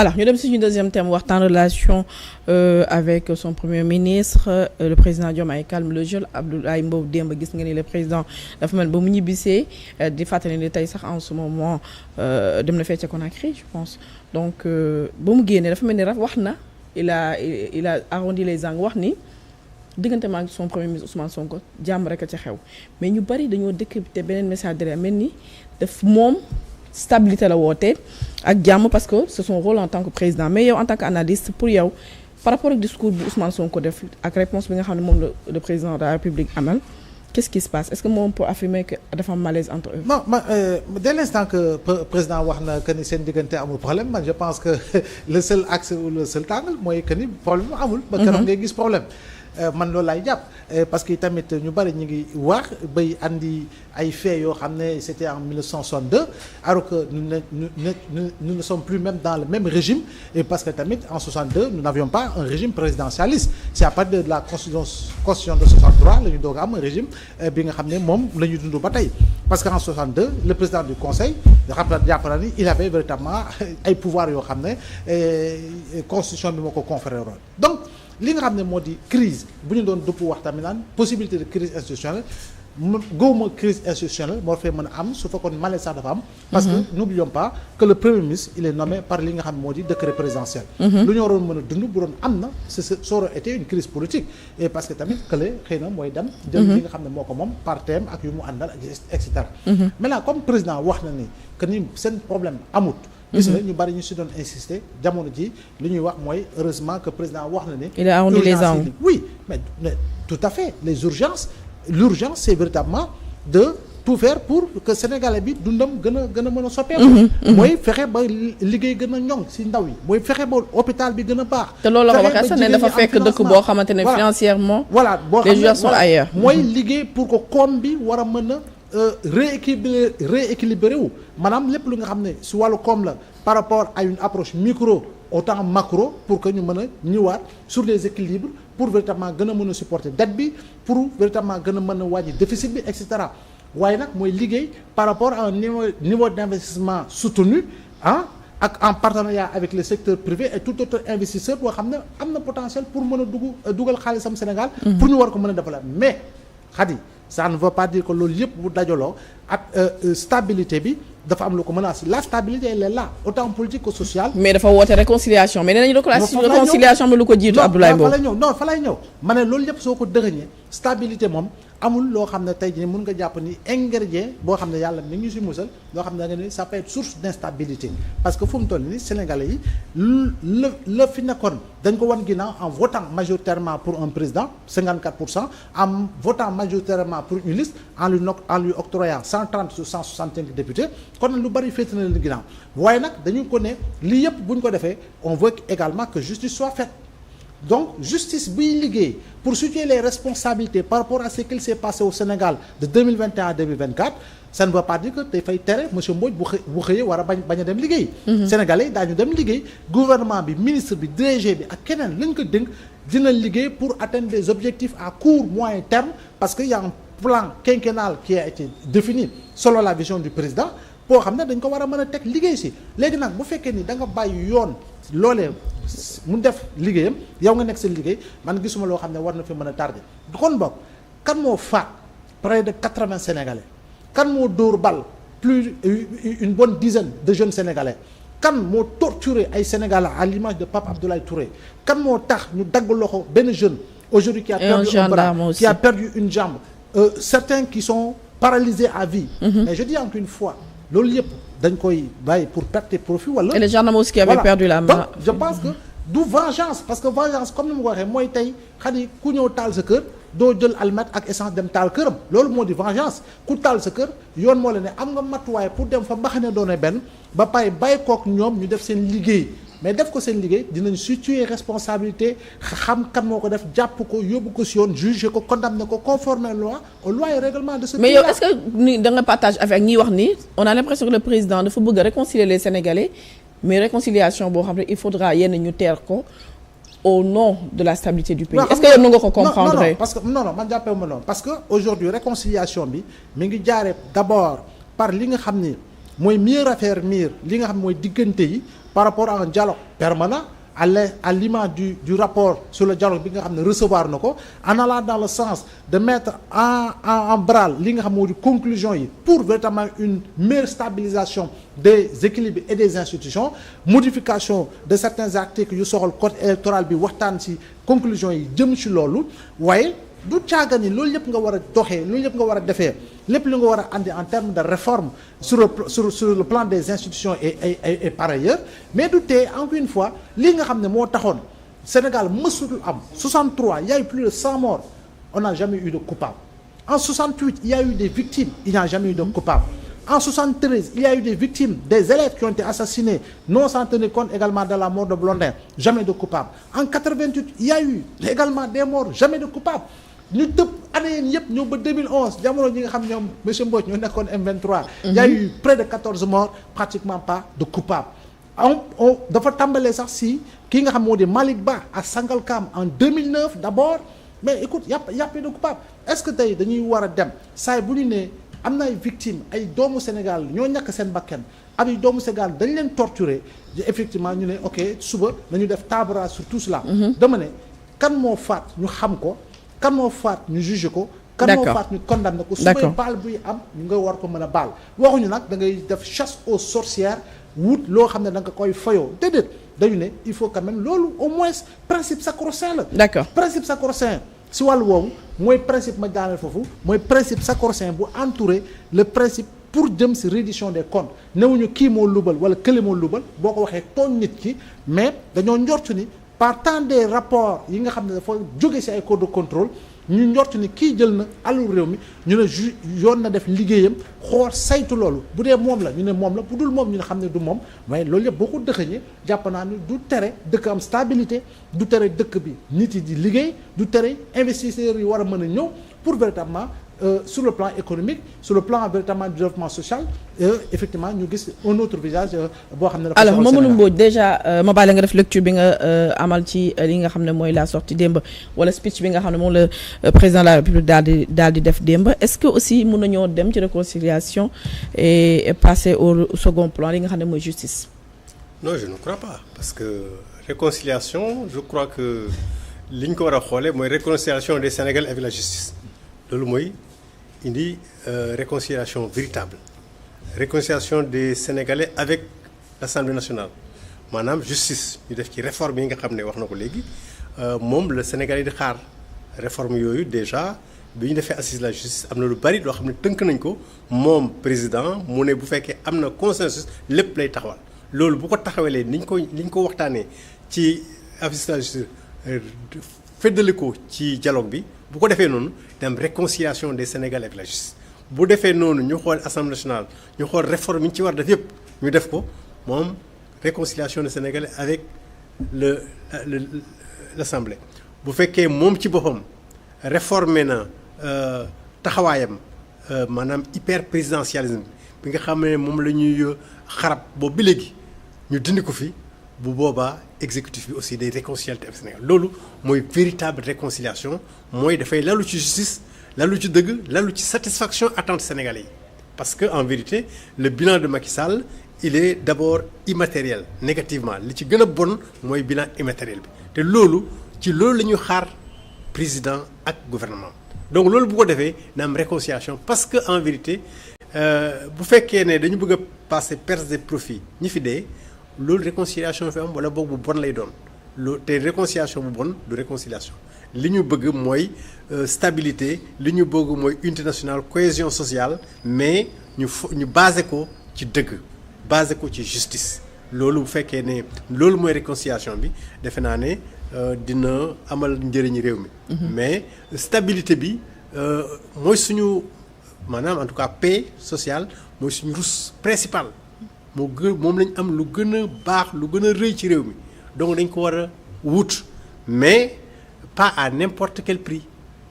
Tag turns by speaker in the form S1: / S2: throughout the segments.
S1: alors ñu dem si suñu deuxième thème waxtaan relation avec son premier ministre le président Diomaye calme le jeu Abdoulaye Mbow démb gis nga ni le président dafa mel ba mu ñibbisee di fàttali ni tey sax en ce moment dem na fee ca Conakry je pense donc ba mu génnee dafa mel ni wax na il a arrondi les angles wax ni diggante maa ngi son premier ministre Ousmane Sonko jàmm rek a ca xew mais ñu bari dañoo décrypter beneen message derrière mel ni daf moom stabilité la woote ak jàmm parce que c'est son rôle en tant que président mais yow en tant qu'analyste pour yow par rapport ak discours bu Ousmane Sonko def ak réponse bi nga xam ne moom le président de la République amal qu'est-ce qui se passe est-ce que moom pour affirmer que dafa am malaise entre eux.
S2: non dès l'instant que président wax na que ni seen diggante amul problème man je pense que le seul axe ou le seul angle mooy que ni problème amul. ba keroog ngay gis problème. man loolu laay jàpp parce que tamit ñu bari ñu ngi wax bay andi ay faits yoo xam ne c'était en 1962 alors que nous ne sommes plus même dans le même régime et parce que tamit en 62 nous n'avions pas un régime présidentialiste c'est à partir de la constitution de 63 la ñu doog a am un régime bi nga xam ne moom la ñu dund ba tey parce que en 62 le président du conseil jàpp na ni il avait véritablement ay pouvoirs yoo xam ne constitution bi moo ko conféré woon donc li nga xam ne moo di crise bu ñu doon dëpp wax tamit naan possibilité de crise institutionnelle gëwuma crise institutionnelle moo fee mën a am su fekkoon malaise sax dafa am parce que n'oublions pas que le premier ministre il est nommé par li nga xam ne moo di décret présidentiel lu ñu waroon mën a dund bu doon am na ça aurait été une crise politique et parce que tamit kële xëy na mooy dem jël li nga xam ne moo ko moom par thème ak yu mu àndal et cetera maintenant comme président wax na ni que ni seen problème amut gis nga ñu bari ñu si doon insister jamono ji li ñuy wax mooy heureusement que président wax na ni.
S1: il a arrondi les angles.
S2: oui mais tout à fait l'urgence c'est véritablement de tout faire pour que sénégalais bi dundam gën a mën a soppeeku. mooy fexe ba liggéey gën a ñoŋ si ndaw yi mooy fexe ba hôpital bi gën a baax.
S1: te loolu la waxee sax ne dafa fekk dëkk boo xamante ne financièrement.
S2: voilà boo
S1: les gens sont ailleurs.
S2: mooy liggéey pour que koom bi war a mën a. rééquilibré wu maanaam lépp lu nga xam ne si wàllu koom la par rapport à une approche micro autant macro pour que ñu mën a ñëwaat sur les équilibres pour véritablement gën a mën a supporter dette bi pour véritablement gën a mën a wàññi déficit bi et cetera waaye nag mooy liggéey par rapport à un niveau d'investissement soutenu ak en partenariat avec le secteur privé et tout autre investisseur boo xam ne am na potentiel pour mën a dugal xaalisam Sénégal pour ñu war ko mën a développer mais xadi ça ne veut pas dire que loolu yëpp bu dajaloo ak stabilité bi dafa am lu ko menace la stabilité elle est là autant politique que sociale.
S1: mais dafa woote réconciliation mais nee nañu réconciliation bi lu ko jiitu Abdoulaye Mbow.
S2: fa lay ñëw ma ne loolu yëpp soo ko dëgëñee stabilité moom amul loo xam ne tey jii mën nga jàpp ni ingrédient boo xam ne yàlla ni ngi si musal loo xam ne da nga ni ça peut être source d'instabilité parce que fu mu toll nii Sénégalais yi la fi nekkoon dañ ko wan ginnaaw en votant majoritairement pour un président 54% en votant majoritairement pour une liste en lui octroyant 130 sur 165 députés kon lu bari féete na leen ginnaaw waaye nag dañu ko ne lii yëpp bu ñu ko defee on veut également que justice soit faite donc justice biy liggéey pour situer les responsabilités par rapport à ce qu'il s'est passé au Sénégal de 2021 à 2024 ça ne veut pas dire que dafay tere monsieur Mbodj bu xëyee war a bañ a dem liggéey Sénégalais yi daañu dem liggéey gouvernement bi ministre bi DG bi ak keneen lañ ko dénk dina liggéey pour atteindre des objectifs à court moyen terme parce que y a un plan quinquennal qui a été défini selon la vision du président boo xam ne dañ ko war a mën a teg liggéey si léegi nag bu fekkee ni da nga bàyyi yoon loolee mu def liggéeyam yow nga nekk seen liggéey man gisuma loo xam ne war na fi mën a tardé kon bokk kan moo faat près de 80 Sénégalais kan moo dóor bal plus une bonne dizaine de jeunes Sénégalais kan moo torturé ay Sénégalais à l'image de Pape Abdoulaye Touré kan moo tax ñu dagg loxo benn jeune aujourd'hui qui a perdu un bras qui a perdu une jambe certains qui sont paralysés à vie et je dis encore une fois loolu yëpp dañ koy bàyyi pour perte profit wala.
S1: et les gendarmes aussi qui avaient perdu la main.
S2: donc je pense que du vengeance parce que vengeance comme ni mu ko waxee mooy tey xani ku ñëw taal sa kër doo jël almet ak essence dem taal këram loolu moo di vengeance ku taal sa kër yoon moo la ne am nga matuwaay pour dem fa mbaxane doone benn ba pare bàyyi kook ñoom ñu def seen liggéey mais def ko seen liggéey dinañ situer responsabilité xam kan moo ko def jàpp ko yóbbu ko si yoon juger ko condamner ko conformer aux lois et règlements de ce pays.
S1: mais yow est-ce que ni da nga partage avec ñi wax ni on a l'impression que le président dafa bëgg a réconcilier les Sénégalais mais réconciliation boo xam ne il faudra yenn ñu teer ko au nom de la stabilité du pays. Est-ce que yow nu nga ko comprendre.
S2: non parce que non man jàppee ma noonu parce que aujourd'hui réconciliation bi mi ngi jaaree d'abord par li nga xam ni mooy mieux raffermir li nga xam mooy diggante yi par rapport à un dialogue permanent à l'image du rapport sur le dialogue bi nga xam ne recevoir na ko en allant dans le sens de mettre en branle li nga xam moo di conclusion yi pour véritablement une meilleure stabilisation des équilibres et des institutions, modification de certains articles yu soxal code électoral bi waxtaan ci conclusion yi jëm ci loolu waaye du caaga ni loolu yëpp nga war a doxee loolu yëpp nga war a defee lépp li nga war a andi en termes de réforme sur le plan des institutions et par ailleurs mais du tee encore une fois li nga xam ne moo taxoon Sénégal mësul am 63 il y a eu plus de 100 morts on n'a jamais eu de coupable en 68 il y a eu des victimes il n'y a jamais eu de coupable en 73 il y a eu des victimes des élèves qui ont été assassinés non sans tenir compte également de la mort de Blondin jamais de coupable en 88 il y a eu également des morts jamais de coupable ñu tëb année yéen yëpp ñëw ba 2011 jamono ñi nga xam ñoom monsieur Mbodj ñoo nekkoon M23. Il y a eu près de 14 morts pratiquement pas de coupables. dafa tàmbalee sax si kii nga xam moo di Malick Ba à Sangalkam en 2009 d'abord mais écoute y a pas de coupable est-ce que tey dañuy war a dem saay bu ñu nee am na ay victimes ay doomu Sénégal ñoo ñàkk seen bakkan am ay doomu Sénégal dañ leen torturer effectivement ñu ne ok suba nañu def table rase sur tout cela. dama ne kan moo faat ñu xam ko. kan moo faat ñu juge ko kan moo faat ñu condamné ko su may baal buy am ñu nga war ko mën a baal waxuñu nag da ngay def chasse aux sorcières wut loo xam ne da nga koy fayoo déedéet dañu ne il faut quand même loolu au moins principe sacro-saint la d'accord principe sacro-saint si wàllu woowu mooy principe ma daaneel foofu mooy principe sacro-saint bu entouré le principe pour jëm si reddition des comptes newuñu kii moo lubal wala kële moo lubal boo ko waxee tooñ nit ki mais dañoo njortu ni partant des rapports yi nga xam ne dafa jóge ci ay corps de contrôle ñu njort ni kii jël na alalu réew mi ñu ne yoon na def liggéeyam xool saytu loolu bu dee moom la ñu ne moom la bu dul moom ñu ne xam ne du moom waaye loolu yëpp boo ko dëxëñee jàpp naa ni du tere dëkk am stabilité du tere dëkk bi nit yi di liggéey du tere investisseurs yi war a mën a ñëw pour véritablement sur le plan économique sur le plan véritablement du développement social effectivement ñu gis un autre visage boo xam ne dafa
S1: alors Mamadou Mbodj déjà ma bàyyi la nga def lecture bi nga amal ci li nga xam ne mooy la sortie démb wala speech bi nga xam ne moom la président de la République daal di def démb est-ce que aussi mën nañoo dem ci réconciliation et passer au second plan li nga xam ne mooy justice.
S3: Non, je ne crois pas parce que réconciliation je crois que li ñu ko war a xoolee mooy réconciliation des Sénégalais avec la justice loolu mooy indi réconciliation véritable réconciliation des Sénégalais avec l'Assemblée nationale maanaam justice ñu def ci réforme yi nga xam ne wax na ko léegi moom le Sénégalais di xaar réforme yooyu déjà bi ñu defee assise de la justice am na lu bari loo xam ne tënk nañ ko moom président mu ne bu fekkee am na consensus lépp lay taxawal loolu bu ko taxawalee ni ñu ko waxtaanee ci assise de la justice feddali ko ci dialogue bi bu ko defee noonu dem réconciliation des Sénégalais avec la justice bu defee noonu ñu xool Assemblée nationale ñu xool réforme yi ñu ci war def yëpp ñu def ko moom réconciliation des Sénégalais avec l'Assemblée bu fekkee moom ci boppam réformé na taxawaayam maanaam hyper présidentialisme bi nga xam ne moom la ñuy xarab boobu bi léegi ñu dindi ko fi bu boobaa exécutif bi aussi day réconcilier avec Sénégal loolu mooy véritable réconciliation mooy dafay lalu ci justice lalu ci dëgg lalu ci satisfaction attente sénégalais yi parce que en vérité le bilan de Macky Sall il est d'abord immatériel négativement li ci gën a bon mooy bilan immatériel bi te loolu ci loolu la ñuy xaar président ak gouvernement donc loolu bu ko defee na am réconciliation parce que en vérité bu fekkee ne dañu bëgg a passer perte des profits ñi fi dee loolu réconciliation fi am wala boog bu bon lay doon loolu te réconciliation bu bon du réconciliation li ñu bëgg mooy stabilité li ñu bëgg mooy unité nationale cohésion sociale mais ñu basé ko ci dëgg basé ko ci justice loolu bu fekkee ne loolu mooy réconciliation bi defe naa ne dina amal njëriñ réew mi mais stabilité bi mooy suñu maanaam en tout cas paix sociale mooy suñu ressource principale moom lañ am lu gën a baax lu gën a rëy ci réew mi donc dañ ko war a wut mais pas à n'importe quel prix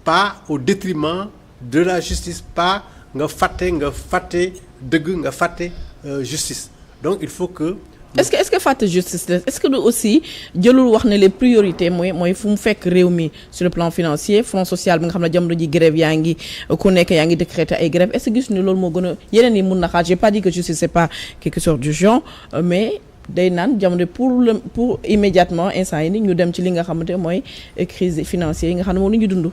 S3: pas au détriment de la justice pas nga fàtte dëgg nga fàtte justice donc il faut que
S1: est-ce que fàtte justice la est-ce que du aussi jëlul wax ne les priorités mooy fu mu fekk réew mi sur le plan financier fonds social bi nga xam ne jamono ji grève yaa ngi ku nekk yaa ngi décréter ay grève est-ce que gis ni loolu moo gën a yeneen yi mun na xaar j'ai pas dit que justice c'est pas quelque chose d'urgent mais day naan jamono pour immédiatement instant yi ni ñu dem ci li nga xamante mooy crise financière yi nga xam ne moom la ñu dund.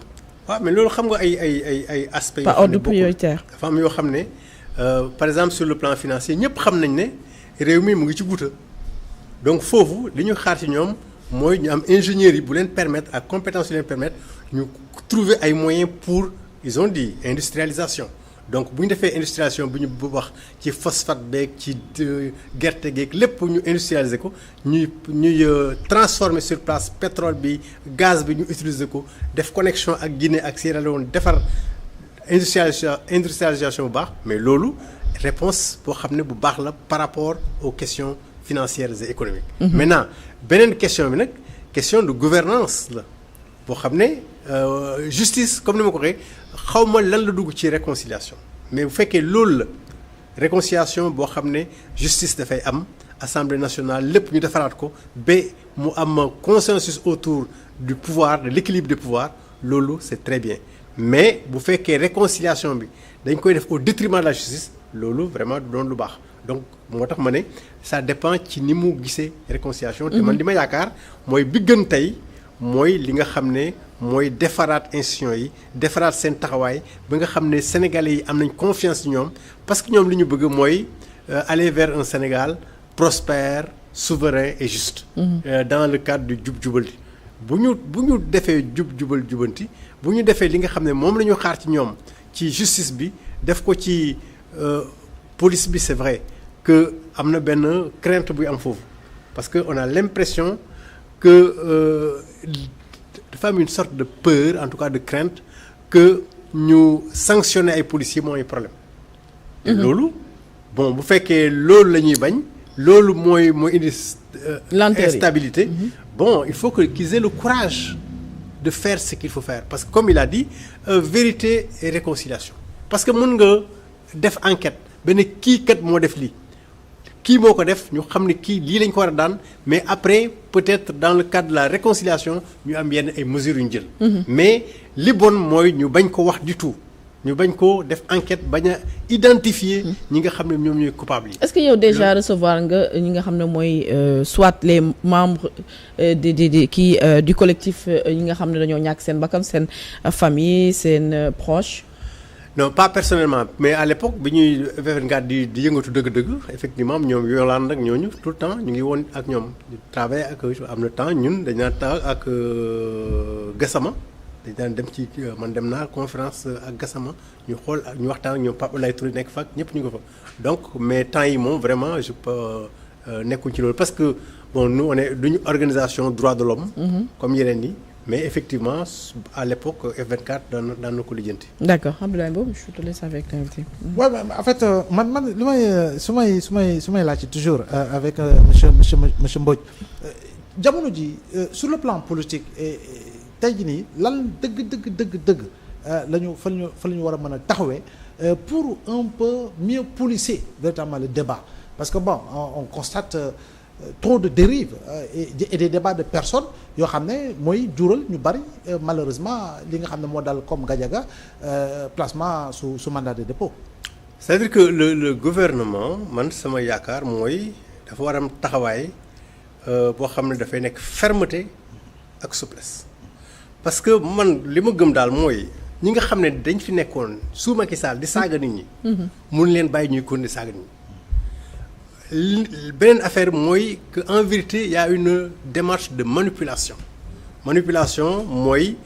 S3: waaw mais loolu xam nga ay aspects.
S1: par ordre prioritaire.
S3: dafa am yoo xam ne par exemple sur le plan financier ñëpp xam nañ ne réew mi mu ngi ci guuta donc foofu li ñu xaar ci ñoom mooy ñu am ingénieurs yi bu leen permettre ak compétence yu leen permettre ñu trouver ay moyens pour ils ont dit industrialisation. donc bu ñu defee industrialisation bu ñu wax ci phosphate beeg ci gerte geeg lépp ñu industrialiser ko ñuy transformer sur place pétrole bi gaz bi ñu utiliser ko def connexion ak Guinée ak Sierra Leone defar industrialisation bu baax mais loolu réponse boo xam ne bu baax la par rapport aux questions financières et économiques. Maintenant beneen question bi nag question de gouvernance la boo xam ne justice comme ni ma ko waxee xaw ma lan la dugg ci réconciliation mais bu fekkee loolu la réconciliation boo xam ne justice dafay am assemblée nationale lépp ñu defaraat ko ba mu am consensus autour du pouvoir de l'équilibre des pouvoirs loolu c'est très bien mais bu fekkee réconciliation bi dañ koy def au détriment de la justice loolu vraiment du doon lu baax donc moo tax ma ne ça dépend ci ni mu gisee réconciliation te man li ma yaakaar mooy bi gën tey mooy li nga xam ne mooy defaraat institution yi defaraat seen taxawaay ba nga xam ne sénégalais yi am nañ confiance ci ñoom parce que ñoom li ñu bëgg mooy aller vers un Sénégal prospère souverain et juste. Dans le cadre du jub-jubanti bu ñu defee jub-jubal-jubanti bu ñu defee li nga xam ne moom la ñu xaar ci ñoom ci justice bi def ko ci police bi c'est vrai que am na benn crainte buy am foofu parce que on a l'impression que dafa am une sorte de peur en tout cas de crainte que ñu sanctionner ay policiers moo ay problème te loolu bon bu fekkee loolu la ñuy bañ loolu mooy indi instabilité bon il faut que qu'ils aient le courage de faire ce qu'il faut faire parce que comme il a dit vérité et réconciliation parce que mën nga def enquête benn kii kat moo def lii kii moo ko def ñu xam ne kii lii lañ ko war a daan mais après peut-être dans le cadre de la réconciliation ñu am yenn ay mesures yu ñu jël mais li bon mooy ñu bañ ko wax du tout ñu bañ ko def enquête bañ a identifier ñi nga xam ne ñoom ñooy coupables yi.
S1: Est-ce que yow déjà recevoir nga ñi nga xam ne mooy soit les membres du collectif yi nga xam ne dañoo ñàkk seen bakkan seen famille seen proche.
S3: Non pas personnellement mais à l'époque bi ñuy F24 di yëngatu dëgg-dëgg effectivement ñoom Yolande ak ñooñu tout le temps ñu ngi woon ak ñoom di travailler ak am na temps ñun dañ naan taal ak Gassama dañ daan dem ci man dem naa conférence ak Gassama ñu xool ñu waxtaan ak ñoom Pape Lay Touré nekk fa ñëpp ñu ko fa donc mais temps yi moom vraiment je peux nekkuñ ci loolu parce que bon nous on est duñu organisation droit de l'homme comme yeneen yi mais effectivement à l'époque F24 daan na ko lijjanti.
S1: D'accord Abdoulaye Mbow je te laisse avec l'invité.
S2: Ouais, en fait man li may su may laaj toujours avec monsieur Mbodj jamono ji sur le plan politique tey jii nii lan dëgg la ñu war a mën a taxawee pour un peu mieux policer véritablement le débat parce que bon on constate trop de dérives et des débats de personnes yoo xam ne mooy jural ñu bari malheureusement li nga xam ne moo dal comme Gadiaga placement sous mandat de dépôt.
S3: C'est-à-dire que le gouvernement man sama yaakaar mooy dafa war am taxawaay boo xam ne dafay nekk fermeté ak souplesse parce que man li ma gëm daal mooy ñi nga xam ne dañ fi nekkoon sous Macky Sall di saaga nit ñi. mun leen bàyyi ñuy continuer saaga nit ñi. Beneen affaire mooy que en vérité il y a une démarche de manipulation mooy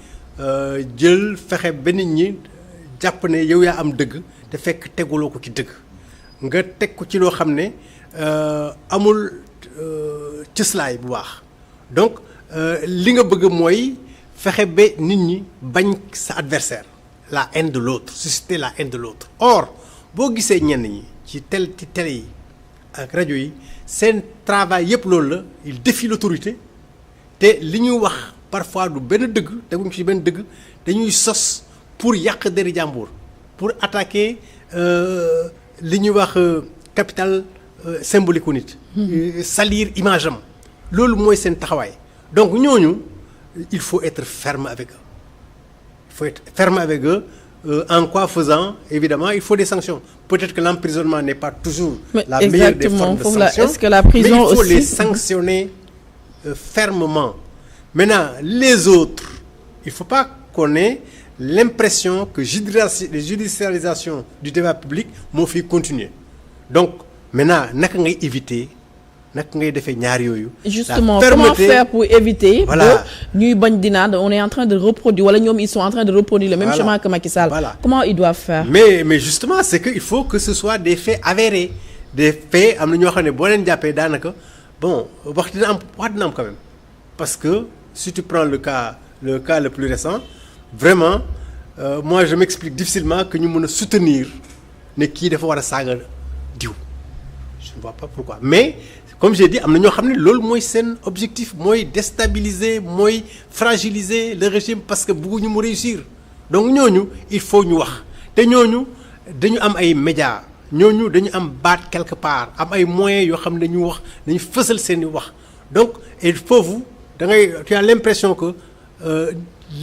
S3: jël fexe ba nit ñi jàpp ne yow yaa am dëgg te fekk teguloo ko ci dëgg nga teg ko ci loo xam ne amul cëslaay bu baax donc li nga bëgg mooy fexe ba nit ñi bañ sa adversaire la haine de l'autre susciter la haine de l'autre or boo gisee ñenn ñi ci télé yi ak rajo yi seen travail yëpp loolu la il défie l'autorité te li ñuy wax parfois du benn dëgg teguñu ci benn dëgg dañuy sos pour yàq deri jàmbur pour attaquer li ñuy wax capital symbolique u nit salir image am loolu mooy seen taxawaay donc ñooñu il faut être ferme avec eux en quoi faisant, évidemment, il faut des sanctions. Peut-être que l'emprisonnement n'est pas toujours
S1: mais
S3: la meilleure des formes de sanction,
S1: est-ce que la prison
S3: mais il faut
S1: aussi...
S3: les sanctionner fermement. Maintenant, les autres, il ne faut pas qu'on ait l'impression que la judiciarisation du débat public moo fi continuer. Donc, maintenant, naka ngay éviter, naka ngay defee ñaar yooyu.
S1: Justement, comment faire pour éviter que ñuy bañ di naan on est en train de reproduire wala ñoom ils sont en train de reproduire le même chemin que Macky Sall. Comment ils doivent faire?
S3: Mais justement, c'est que il faut que ce soit des faits avérés. Des faits am na ñoo xam ne boo leen jàppee daanaka bon wax dina am quand même. Parce que si tu prends le cas le plus récent, vraiment moi je m'explique difficilement que ñu mën a soutenir ne kii dafa war a saaga diw. Je ne vois pas pourquoi. Mais comme j'ai dit am na ñoo xam ne loolu mooy seen objectif mooy déstabiliser mooy fragiliser le régime parce que bëgguñu mu réussir donc ñooñu il faut ñu wax te ñooñu dañu am ay médias ñooñu dañu am baat quelque part am ay moyens yoo xam ne dañu wax dañu fësal seen i wax donc il faut vous da ngay tu as l'impression que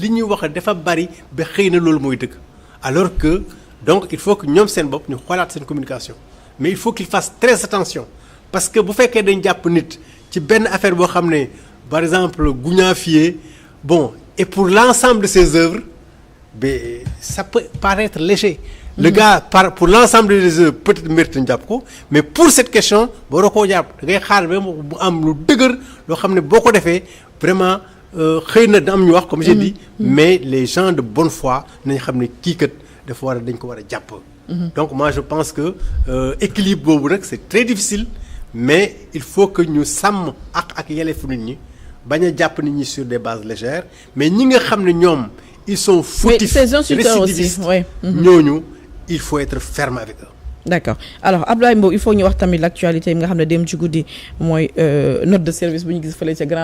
S3: li ñuy wax dafa bari ba xëy na loolu mooy dëgg alors que donc il faut que ñoom seen bopp ñu xoolaat seen communication mais il faut qu'ils fassent très attention parce que bu fekkee dañ jàpp nit ci benn affaire boo xam ne par exemple Gougnaffier bon et pour l'ensemble de ses œuvres mais ça peut paraître léger. Le gars pour l'ensemble des œuvres peut-être mérite ñu jàpp ko mais pour cette question boo koo jàpp da ngay xaar ba bu am lu dëgër loo xam ne boo ko defee vraiment xëy na da am ñu wax comme j'ai dit mais les gens de bonne foi nañ xam ne kii kat dafa war a dañ ko war a jàpp. Donc moi je pense que équilibre boobu nag c'est très difficile mais il faut que ñu sàmm ak yelleefu nit ñi bañ a jàpp nit ñi sur des bases légères mais ñi nga xam ne ñoom ils sont fautifs récidivistes ñooñu il faut être ferme avec eux.
S1: D'accord alors Abdoulaye Mbow il faut ñu wax tamit l'actualité yi nga xam ne dem ci guddi mooy note de service bu ñu gis fële ca Grand